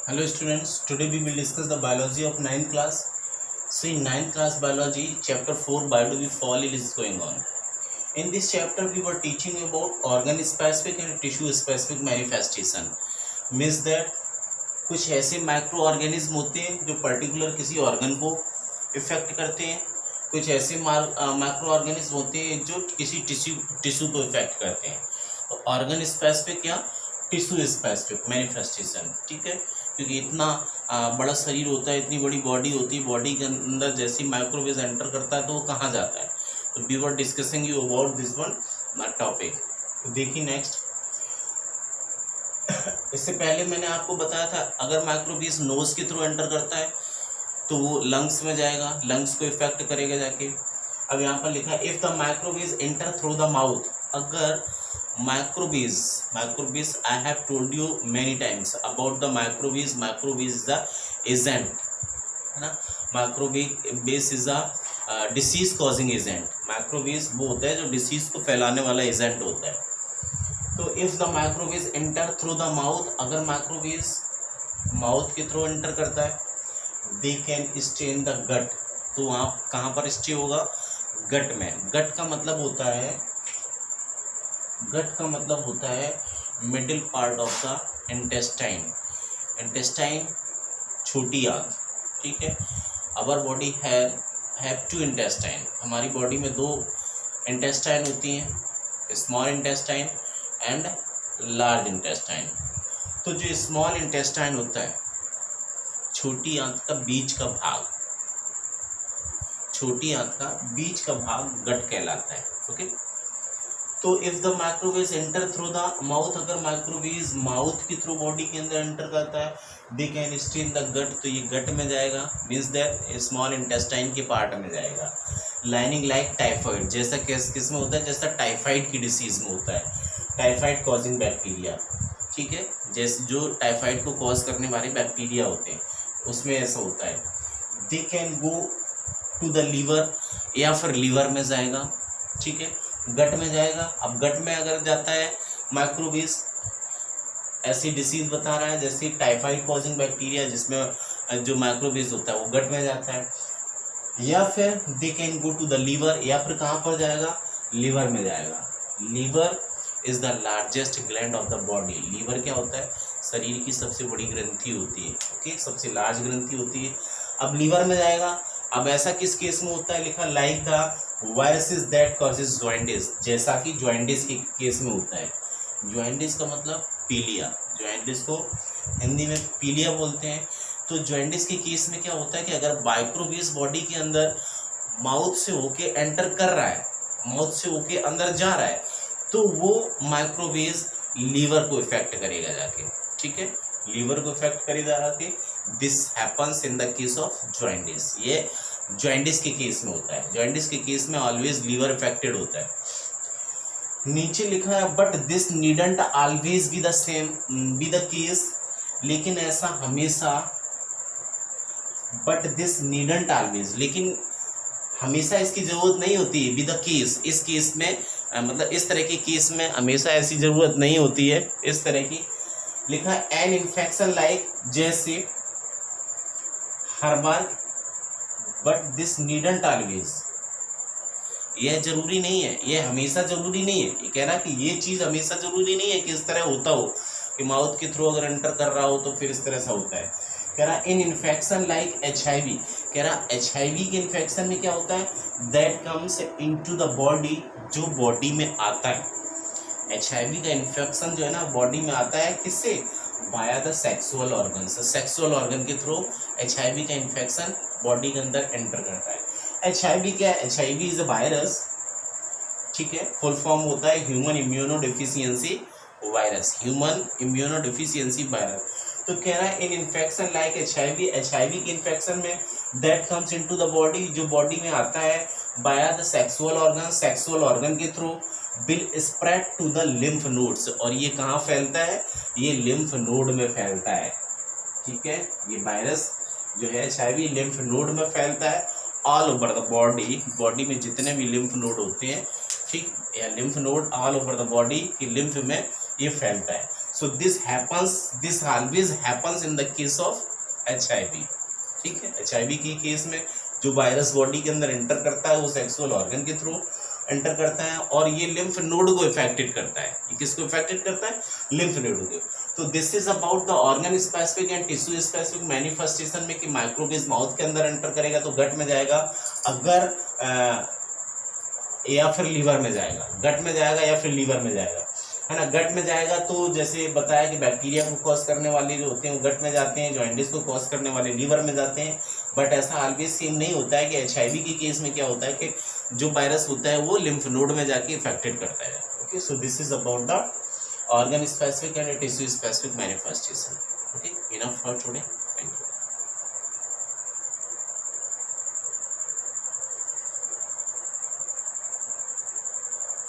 Hello students, today we will discuss the biology of 9th class. So in 9th class biology, chapter 4 biology fall is going on. In this chapter we were teaching about organ specific and tissue specific manifestation. Means that कुछ ऐसे micro organism होते हैं जो particular किसी organ को effect करते हैं, कुछ ऐसे माइक्रो ऑर्गेनिज्म होते हैं जो किसी टिश्यू को इफेक्ट करते हैं. तो ऑर्गन स्पेसिफिक या टिश्यू स्पेसिफिक मैनिफेस्टेशन, ठीक है. क्योंकि इतना बड़ा शरीर होता है, इतनी बड़ी बॉडी होती है, बॉडी के अंदर जैसे माइक्रोवेव एंटर करता है तो वो कहाँ जाता है. तो we were discussing you about this one topic. तो देखिए नेक्स्ट, इससे पहले मैंने आपको बताया था अगर माइक्रोवेव नोज के थ्रू एंटर करता है तो वो लंग्स में जाएगा, लंग्स को इफेक्ट करेगा जाके. अब यहाँ पर लिखा है if the microwave enter through the mouth. अगर microbees I have told you many times about the microbees. Microbees is the agent, है ना. microbees is a disease causing agent. microbees वो होता है जो डिसीज को फैलाने वाला एजेंट होता है. तो if the microbees enter through the mouth, अगर microbees माउथ के थ्रू एंटर करता है, they can stay in the gut. तो वहाँ कहाँ पर स्टे होगा? गट में. गट का मतलब होता है middle part of the intestine. Intestine छोटी आंत, ठीक है. Our body have two intestine. हमारी बॉडी में दो इंटेस्टाइन होती हैं, small intestine and large intestine. तो जो स्मॉल इंटेस्टाइन होता है, छोटी आंत का बीच का भाग, छोटी आंत का बीच का भाग गट कहलाता है. ओके. तो if the microwave enter through the mouth, अगर माइक्रोवेव माउथ के थ्रू बॉडी के अंदर एंटर करता है, they can stay in the gut. तो ये गट में जाएगा, मीन्स दैट स्मॉल इंटेस्टाइन के पार्ट में जाएगा. लाइनिंग लाइक टाइफाइड, जैसा किस में होता है, जैसा टाइफाइड की डिसीज में होता है, टाइफाइड कॉजिंग बैक्टीरिया, ठीक है. जैसे जो टाइफाइड को कॉज करने वाले बैक्टीरिया होते हैं उसमें ऐसा होता है. They can go to the liver, या फिर लीवर में जाएगा, ठीक है, गट में जाएगा. अब गट में अगर जाता है माइक्रोवेव, ऐसी डिसीज बता रहा है जैसे टाइफाइड कॉजिंग बैक्टीरिया, जिसमें जो माइक्रोवेव होता है वो गट में जाता है. या फिर they can go to the liver, या फिर कहाँ पर जाएगा? लीवर में जाएगा. Liver is the largest gland of the body. Liver क्या होता है? शरीर की सबसे बड़ी ग्रंथि होती है, ओके, सबसे लार्ज ग्रंथि होती है. अब लीवर में जाएगा. अब ऐसा किस केस में होता है? लिखा like the viruses that causes jaundice, जैसा कि जॉइंटिस के केस में होता है. जॉइंटिस का मतलब पीलिया, जॉइंटिस को हिंदी में पीलिया बोलते हैं. तो जॉइंटिस के केस में क्या होता है कि अगर माइक्रोवेव बॉडी के अंदर माउथ से होके एंटर कर रहा है, माउथ से होके अंदर जा रहा है, तो वो माइक्रोवेव लीवर को इफेक्ट करेगा जाके, ठीक है, लीवर को इफेक्ट करेगा जाके. This happens in the case of jaundice. ये जॉइंटिस के केस में होता है. जॉइंटिस के केस में ऑलवेज लीवर इफेक्टेड होता है. नीचे लिखा है but this needn't always be the same be the case, लेकिन ऐसा हमेशा, बट दिस नीडंट ऑलवेज, लेकिन हमेशा इसकी जरूरत नहीं होती है. बी द केस, इस केस में मतलब इस तरह के केस में हमेशा ऐसी जरूरत नहीं होती है. इस तरह की लिखा है एन इन्फेक्शन लाइक, जैसे हर बार, बट दिस नीडंट ऑलवेज. यह जरूरी नहीं है, यह हमेशा जरूरी नहीं है. ये कह रहा है कि ये चीज़ हमेशा जरूरी नहीं है कि इस तरह होता हो कि माउथ के थ्रू अगर एंटर कर रहा हो तो फिर इस तरह से होता है. कह रहा इन इन्फेक्शन लाइक HIV, कह रहा HIV के इन्फेक्शन में क्या होता है? That comes into the body, जो बॉडी में आता है. HIV का इन्फेक्शन जो है ना बॉडी में आता है, किससे? वाया द सेक्सुअल ऑर्गन से. सेक्सुअल ऑर्गन के थ्रू HIV का इन्फेक्शन बॉडी के अंदर एंटर करता है. HIV क्या है? HIV इज अ वायरस, ठीक है. फुल फॉर्म होता है human immunodeficiency virus, human immunodeficiency virus. तो कह रहा है इन इन्फेक्शन लाइक HIV के इन्फेक्शन में that comes into the body, जो बॉडी में आता है via the sexual organ, sexual organ के through, will spread to the lymph nodes. और ये कहाँ फैलता है? ये लिम्फ नोड में फैलता है, ठीक है. ये वायरस जो है HIV लिम्फ नोड में फैलता है. All over the body, body में जितने भी लिम्फ नोड होते हैं, ठीक, या lymph node all over the body की लिम्फ में ये फैलता है. So this always happens in the case of HIV। ठीक है, HIV की केस में जो वायरस बॉडी के अंदर एंटर करता है वो सेक्सुअल ऑर्गन के थ्रू एंटर करता है और ये लिम्फ नोड को इफेक्टेड करता है। ये किसको इफेक्टेड करता है? लिम्फ नोड को। तो this is about the organ specific and tissue specific manifestation में कि माइक्रोबेज माउथ के अंदर एंटर करेगा तो गट में जाएगा, अगर या फिर लीवर में जाएगा, गट में जाएगा या फिर लीवर में जाएगा, है ना। गट में जाएगा तो जैसे बताया कि बैक्टीरिया को कॉज करने वाले जो होते हैं वो गट में जाते हैं, जॉइंटिस को कॉज करने वाले लीवर में जाते हैं। बट ऐसा ऑलवेज सेम नहीं होता है कि HIV की केस में क्या होता है कि जो वायरस होता है वो लिम्फ नोड में जाके इफेक्टेड करता है। Okay, so this is about the organ specific and tissue specific manifestation. Okay, enough for today.